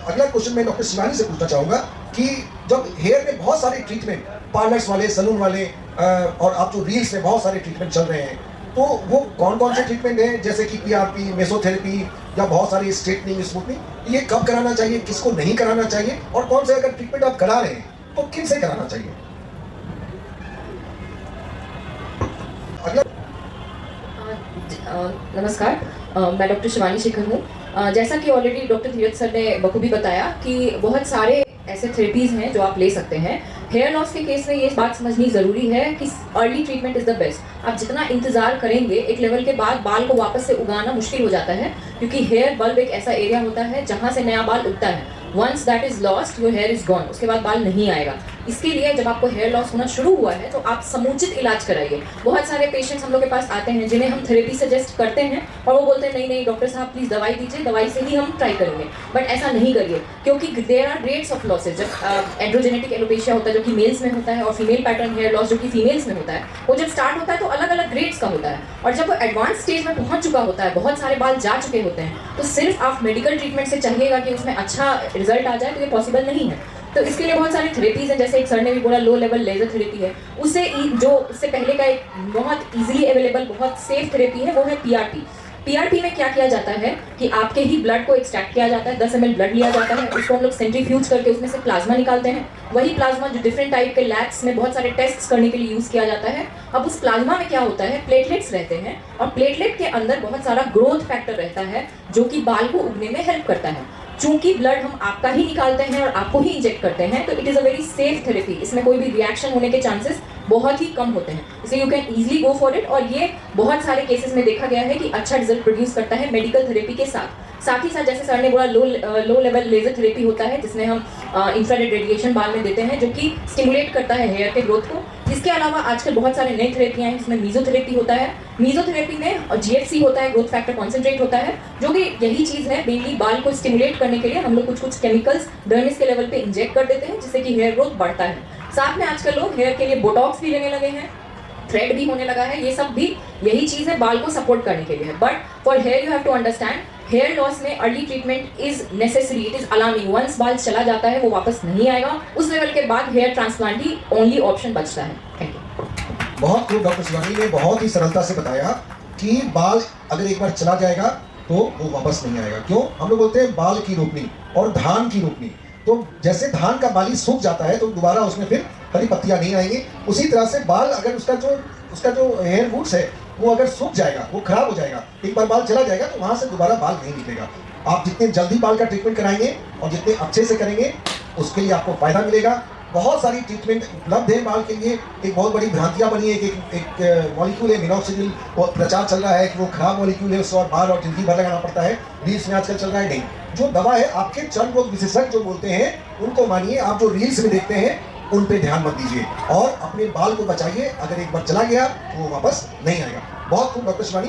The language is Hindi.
अगला क्वेश्चन मैं डॉक्टर शिवानी से पूछना चाहूंगा कि जब हेयर में बहुत सारे ट्रीटमेंट पार्लर्स वाले, सलून वाले और आप जो रील्स में बहुत सारे ट्रीटमेंट चल रहे हैं, तो वो कौन कौन से ट्रीटमेंट हैं, जैसे कि पीआरपी, मेसोथेरेपी या बहुत सारी स्ट्रेटनिंग, स्मूथनिंग, ये कब कराना चाहिए, किसको नहीं कराना चाहिए, और कौन से अगर ट्रीटमेंट आप करा रहे हैं तो किन से कराना चाहिए? अगला नमस्कार, मैं डॉक्टर शिवानी शेखर हूँ। जैसा कि ऑलरेडी डॉक्टर धीरज सर ने बखूबी बताया कि बहुत सारे ऐसे थेरेपीज़ हैं जो आप ले सकते हैं। हेयर लॉस के केस में ये बात समझनी ज़रूरी है कि early treatment is the best. आप जितना इंतज़ार करेंगे, एक लेवल के बाद बाल को वापस से उगाना मुश्किल हो जाता है, क्योंकि हेयर बल्ब एक ऐसा एरिया होता है जहाँ से नया बाल उगता है। Once that is lost, your hair is gone, उसके बाद बाल नहीं आएगा। इसके लिए जब आपको हेयर लॉस होना शुरू हुआ है तो आप समुचित इलाज कराइए। बहुत सारे पेशेंट्स हम लोग के पास आते हैं जिन्हें हम थेरेपी सजेस्ट करते हैं और वो बोलते हैं नहीं नहीं डॉक्टर साहब प्लीज़ दवाई दीजिए, दवाई से ही हम ट्राई करेंगे। बट ऐसा नहीं करिए, क्योंकि there are rates of losses. जब एंड्रोजेनेटिक एलोपेशिया होता है जो कि मेल्स में होता है, और फीमेल पैटर्न हेयर लॉस जो कि फीमेल्स में होता है, वो जब स्टार्ट होता है तो अलग अलग ग्रेड्स का होता है। और जब वो एडवांस स्टेज में पहुंच चुका होता है, बहुत सारे बाल जा चुके होते हैं, तो सिर्फ आप मेडिकल ट्रीटमेंट से चाहिएगा कि उसमें अच्छा रिजल्ट आ जाए तो ये पॉसिबल नहीं है। तो इसके लिए बहुत सारी थेरेपीज़ हैं, जैसे एक सर ने भी बोला लो लेवल लेजर थेरेपी है। जो उससे पहले का एक बहुत इजीली अवेलेबल, बहुत सेफ थेरेपी है, वो है पीआरपी। पीआरपी में क्या किया जाता है कि आपके ही ब्लड को एक्सट्रैक्ट किया जाता है, 10 ml ब्लड लिया जाता है, उसको हम लोग सेंट्रीफ्यूज करके उसमें से प्लाज्मा निकालते हैं। वही प्लाज्मा जो डिफरेंट टाइप के लैब्स में बहुत सारे टेस्ट्स करने के लिए यूज़ किया जाता है। अब उस प्लाज्मा में क्या होता है, प्लेटलेट्स रहते हैं, और प्लेटलेट के अंदर बहुत सारा ग्रोथ फैक्टर रहता है जो कि बाल को उगने में हेल्प करता है। चूंकि ब्लड हम आपका ही निकालते हैं और आपको ही इंजेक्ट करते हैं, तो it is a very safe therapy. इसमें कोई भी रिएक्शन होने के चांसेस बहुत ही कम होते हैं, इसलिए you can easily go for it. और ये बहुत सारे केसेस में देखा गया है कि अच्छा रिजल्ट प्रोड्यूस करता है मेडिकल थेरेपी के साथ। साथ ही साथ जैसे सर ने बोला लो लेवल लेजर थेरेपी होता है, जिसमें हम इंफ्रारेड रेडिएशन बाल में देते हैं, जो कि स्टिमुलेट करता है हेयर के ग्रोथ को। इसके अलावा आजकल बहुत सारे नई थेरेपियाँ हैं, जिसमें मीजोथेरेपी होता है। मीजोथेरेपी में जीएफसी होता है, ग्रोथ फैक्टर कॉन्सेंट्रेट होता है, जो कि यही चीज़ है, मेनली बाल को स्टिमुलेट करने के लिए हम लोग कुछ कुछ केमिकल्स डर्मिस के लेवल पे इंजेक्ट कर देते हैं, जिससे कि हेयर ग्रोथ बढ़ता है। साथ में आजकल लोग हेयर के लिए बोटॉक्स भी लेने लगे हैं, थ्रेड भी होने लगा है। ये सब भी यही चीज़ है, बाल को सपोर्ट करने के लिए है। But for hair you have to understand, hair loss में early treatment is necessary, it is alarming. Once बाल चला जाता है वो वापस नहीं आएगा, उस लेवल के बाद हेयर ट्रांसप्लांट ही ओनली ऑप्शन बचता है। Thank you. बहुत खूब डॉक्टर शिवानी ने बहुत ही सरलता से बताया कि बाल अगर एक बार चला जाएगा तो वो वापस नहीं आएगा। क्यों? हम लोग बोलते हैं बाल की रोपनी और धान की रोपनी। तो जैसे धान का बाली सूख जाता है तो दोबारा उसमें फिर हरी पत्तियां नहीं आएंगी, उसी तरह से बाल अगर उसका जो हेयर रूट्स है वो अगर सूख जाएगा, वो खराब हो जाएगा, एक बार बाल चला जाएगा तो वहां से दोबारा बाल नहीं निकलेगा। आप जितने जल्दी बाल का ट्रीटमेंट कराएंगे और जितने अच्छे से करेंगे, उसके लिए आपको फायदा मिलेगा। बहुत सारी ट्रीटमेंट उपलब्ध है बाल के लिए। एक बहुत बड़ी भ्रांतियां बनी है कि एक मॉलिक्यूल है मिनॉक्सिडिल, वो प्रचार चल रहा है कि वो खराब मॉलिक्यूल है, उसको और बार और जिंदगी भर लगाना पड़ता है, रील्स में आजकल चल रहा है। नहीं, जो दवा है आपके चर्म रोग विशेषज्ञ जो बोलते हैं उनको मानिए। आप जो रील्स में देखते हैं उन पे ध्यान मत दीजिए और अपने बाल को बचाइए। अगर एक बार चला गया तो वो वापस नहीं आएगा। बहुत खूब डॉक्टर शिवानी।